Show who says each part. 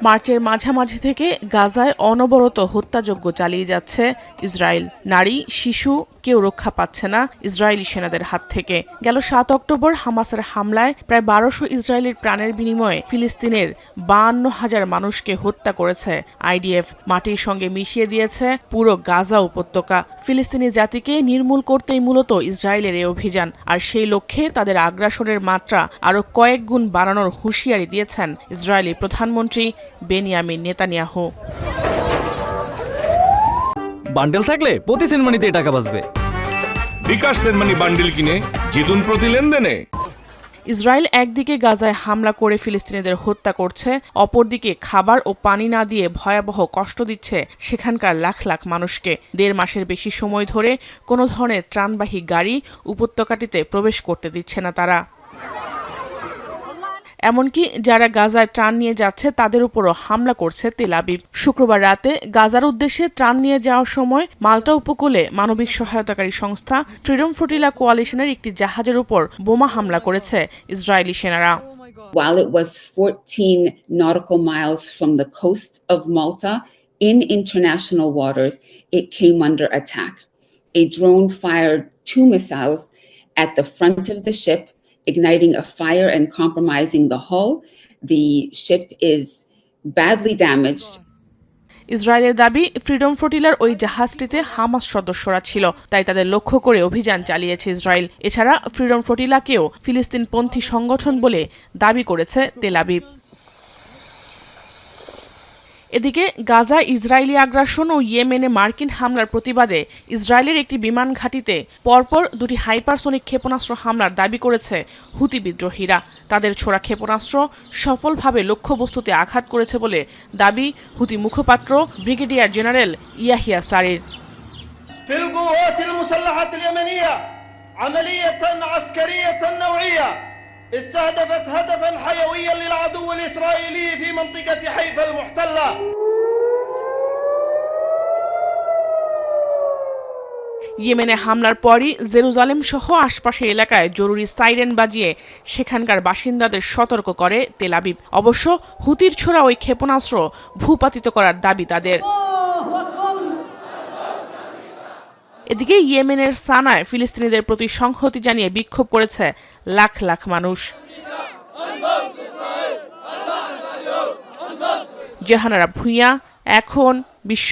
Speaker 1: মার্চের মাঝামাঝি থেকে গাজায় অনবরত হত্যাযজ্ঞ চালিয়ে যাচ্ছে ইসরায়েল। নারী, শিশু কেউ রক্ষা পাচ্ছে না ইসরায়েলি সেনাদের হাত থেকে। গেল ৭ অক্টোবর হামাসের হামলায় প্রায় ১২০০ ইসরায়েলির প্রাণের বিনিময়ে ফিলিস্তিনের ৫২,০০০ মানুষকে হত্যা করেছে আইডিএফ। মাটির সঙ্গে মিশিয়ে দিয়েছে পুরো গাজা উপত্যকা। ফিলিস্তিনি জাতিকে নির্মূল করতেই মূলত ইসরায়েলের এই অভিযান। আর সেই লক্ষ্যে তাদের আগ্রাসনের মাত্রা আরও কয়েক গুণ বাড়ানোর হুঁশিয়ারি দিয়েছেন ইসরায়েলি প্রধানমন্ত্রী বেনিয়ামিন নেতানিয়াহু।
Speaker 2: বান্ডেল থাকলে প্রতি সেনমানিতে টাকা বাঁচবে।
Speaker 3: বিকাশ সেনমানি বান্ডেল কিনে জিতুন প্রতি লেনদেনে।
Speaker 1: ইসরায়েল একদিকে গাজায় হামলা করে ফিলিস্তিনিদের হত্যা করছে, অপরদিকে খাবার ও পানি না দিয়ে ভয়াবহ কষ্ট দিচ্ছে সেখানকার লাখ লাখ মানুষকে। ১.৫ মাসের বেশি সময় ধরে কোনো ধরনের ত্রাণবাহী গাড়ি উপত্যকাটিতে প্রবেশ করতে দিচ্ছে না তারা। এমনকি যারা গাজায় ত্রাণ নিয়ে যাচ্ছে তাদের উপরও হামলা করছে তেল আবিব। শুক্রবার রাতে গাজার উদ্দেশ্যে ত্রাণ নিয়ে যাওয়ার সময় মাল্টা উপকূলে মানবিক সহায়তাকারী সংস্থা ফ্রিডম ফ্লোটিলা কোয়ালিশনের একটি জাহাজের উপর বোমা হামলা করেছে ইসরায়েলি সেনারা।
Speaker 4: While it was 14 nautical miles from the coast of Malta in international waters, it came under attack. A drone fired 2 missiles at the front of the ship, igniting a fire and compromising the hull. The ship is badly damaged.
Speaker 1: ইসরায়েলের দাবি, freedom ফ্লোটিলার ওই জাহাজটিতে Hamas সদস্যরা ছিল, তাই তাদের লক্ষ্য করে অভিযান চালিয়েছে ইসরায়েল। এছাড়া ফ্রিডম ফ্লোটিলাকেও ফিলিস্তিনপন্থী সংগঠন বলে দাবি করেছে তেল আবিব। এদিকে গাজা ইসরায়েলি আগ্রাসন ও ইয়েমেনে মার্কিন হামলার প্রতিবাদে ইসরায়েলের একটি বিমান ঘাঁটিতে পরপর 2টি হাইপারসোনিক ক্ষেপণাস্ত্র হামলার দাবি করেছে হুতি বিদ্রোহীরা। তাদের ছোড়া ক্ষেপণাস্ত্র সফলভাবে লক্ষ্যবস্তুতে আঘাত করেছে বলে দাবি হুতি মুখপাত্র ব্রিগেডিয়ার জেনারেল ইয়াহিয়া সারির।
Speaker 5: ফিল কুওয়াতিল মুসাল্লাহাত ইয়ামানিয়া আমালিয়াতান আসকারিয়াতান নওয়িয়া استهدفت هدفا حيويا للعدو الإسرائيلي في منطقة حيفا المحتلة.
Speaker 1: ইয়েমেনে হামলার পরই জেরুজালেম সহ আশপাশের এলাকায় জরুরি সাইরেন বাজিয়ে সেখানকার বাসিন্দাদের সতর্ক করে তেল আবিব। অবশ্য হুতির ছোড়া ওই ক্ষেপণাস্ত্র ভূপাতিত করার দাবি তাদের। এদিকে ইয়েমেনের সানায় ফিলিস্তিনিদের প্রতি সংহতি জানিয়ে বিক্ষোভ করেছে লাখ লাখ মানুষ। জাহানারা ভুঁইয়া, এখন বিশ্ব।